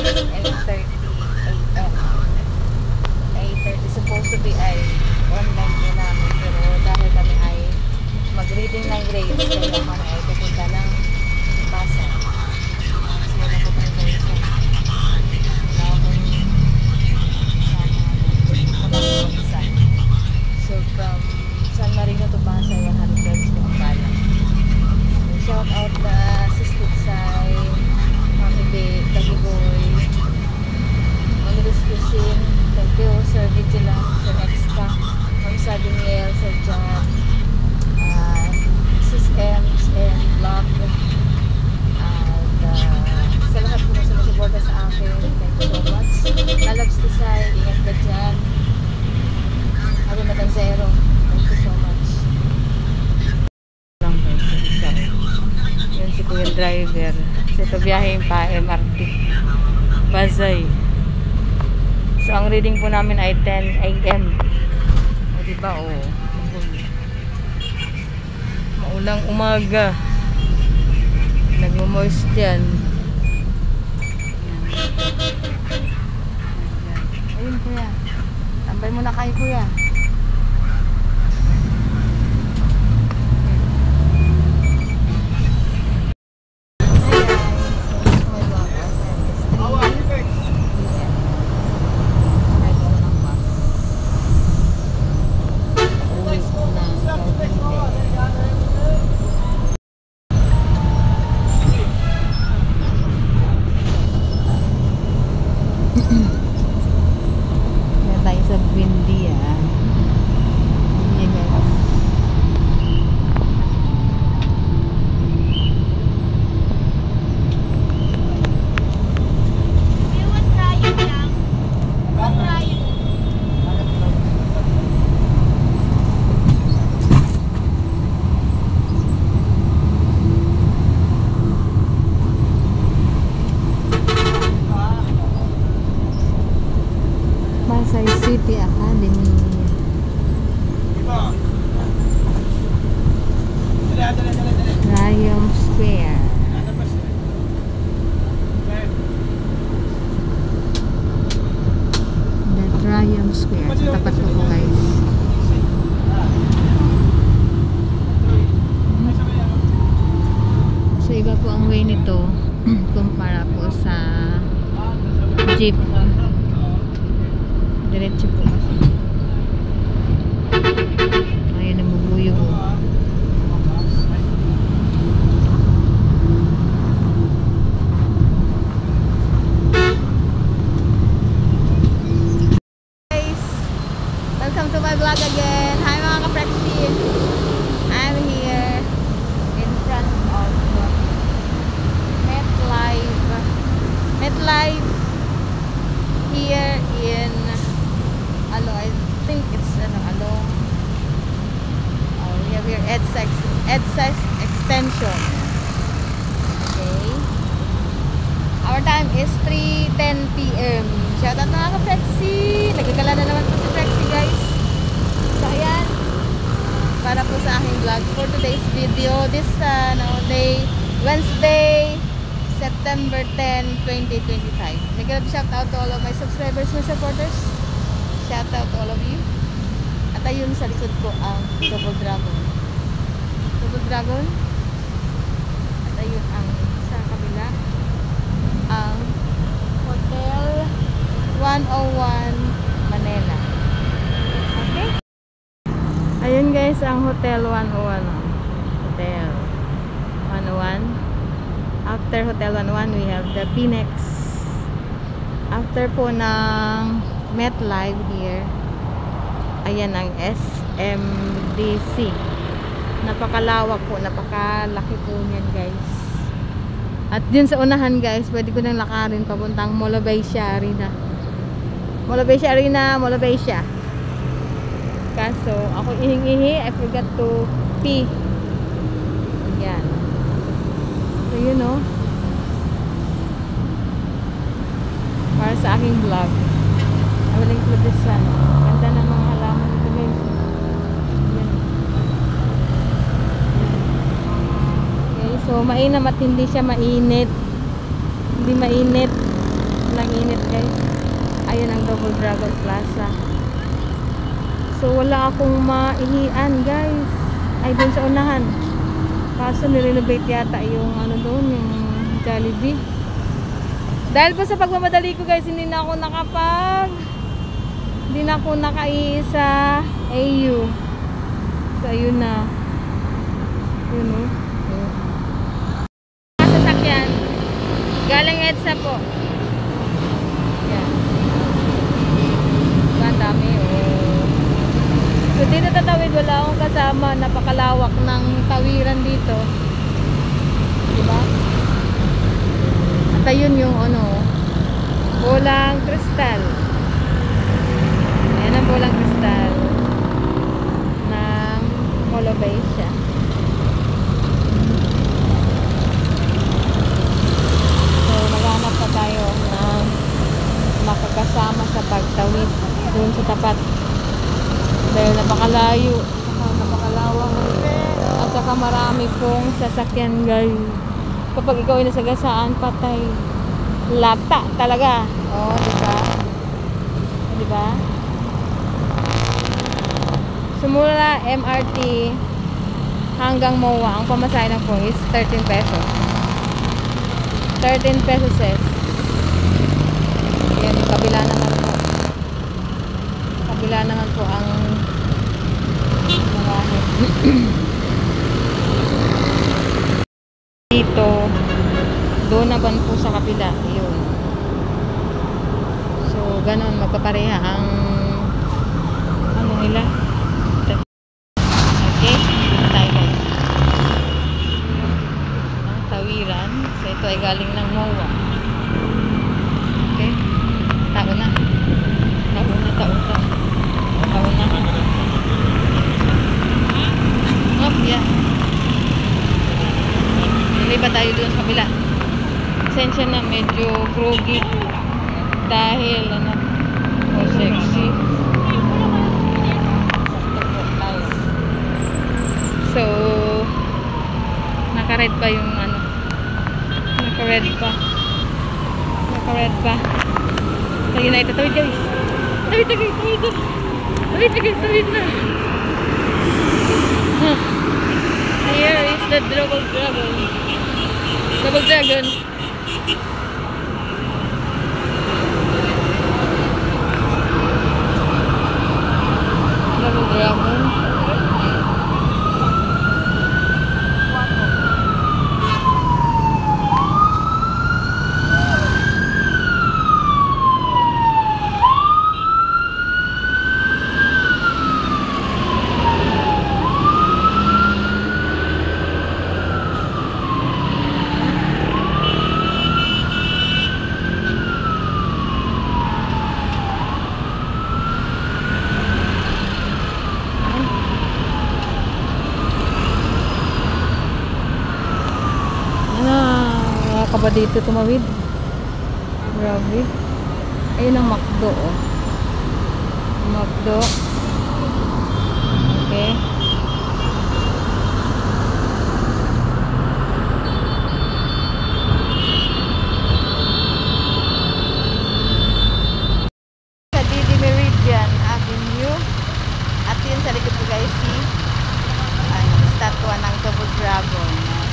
8:30 a.m. 8:30 supposed to be ay online po namin, pero dahil kami ay mag-reading ng grades, kaya kami ay pupunta ng Pasay. So wala po tayo guys. Wala akong isa. So from San Marino to Pasay, 100 pesos po ang bala. So shout out na Sistit Sai, Mami Be, Dagi Boy, Manilis Cuisine, thank you Sir Vigilant, Sir Extra, Ma'am Sabiniel, Sir John, Sis Ems and Vlog, at sa lahat po na sumusuporta sa akin, thank you so much. Nalabs Tisay, ingat ka dyan. Ako Madam Zero, thank you so much. Lang guys, sa Tisay. Yun si Kuya Driver. So ito biyahin pa MRT Pasay. So ang reading po namin ay 10 AM. O diba o maulang umaga, nagmo-moist yan. Ayun kuya, tambay muna kayo kuya. Pasay City Academy. Rayong Square. That Rayong Square. Sa tapat ko guys. So iba po ang way nito kumpara po sa jeep. Diretso po kasi. Ayan, nabubuyo po. Guys, welcome to my vlog again. Hi mga ka-Prexy. I'm here in front of MetLife here in I think it's along we have here EDSA extension. Okay, our time is 3:10 PM. Shout out mga ka-Prexy, nagkakala na naman po si Prexy guys. So ayan, para po sa aking vlog for today's video, this day Wednesday September 10, 2025. Nag-grab shout out to all of my subscribers, my supporters. Shout out to all of you. At ayun sa likod ko ang Double Dragon. At ayun ang sa kabila ang Hotel 101 Manila. Okay? Ayun guys ang Hotel 101. Hotel 101. After Hotel 101 we have the Phoenix. After po ng MetLife here, ayan ang SMDC. Napakalawak po, napakalaki po niyan guys. At dun sa unahan guys, pwede ko nang lakarin papuntang Molabesia Arena. Kaso ako ihing-ihi, I forgot to pee. Ayan. So yun o, para sa aking vlog, I will include this one. Ganda ng mga halaman nito guys. Yan. Okay, so mainam at hindi siya mainit. Hindi mainit. sobrang init guys. Ayun ang Double Dragon Plaza. So wala akong maihian guys. Ay dun sa unahan. Kaso nirenovate yata yung ano doon, yung Jollibee. Dahil po sa pagmamadali ko guys, hindi na ako nakaisa AU. So ayun na. Yun o. Sasakyan. Galing EDSA po. Yan. Ang dami oh. So dito tatawid, wala akong kasama. Napakalawak ng tawiran dito. Diba? At ayun yung ano, bolang kristal. Ayan ang bolang kristal ng Mall of Asia. So maghanap pa tayo ng makakasama sa pagtawid doon sa tapat. Dahil napakalayo, napakalawang at saka marami pong sasakyan guys. Kapag ikaw ay nasagasaan, patay. Lata talaga. Oh, diba? Diba? Simula MRT hanggang MOA, ang pamasahe lang po is 13 pesos. 13 pesos eh. Yan, yung kabila naman po. Kabila naman po ang mga dito. Doon naman po sa kabila. Yun. So, ganun. Magpapareha ang ano nila. Okay. Dito tayo guys. Ang tawiran. So, ito ay galing ng MOA. Okay. Tao na. Oh, yeah. Naliba tayo doon sa kabila. Pasensya na, medyo groggy. Dahil, ano, sexy. So, naka-red pa yung, ano, naka-red pa. So, yun na, itatawid guys. Tawid na. Here is the Double Dragon. Double Dragon. Ka ba dito tumawid? Grabe. Ayun ang McDo oh. McDo. Okay. Sa DD Meridian Avenue. At yun sa likod ko guys si statwa ng Double Dragon.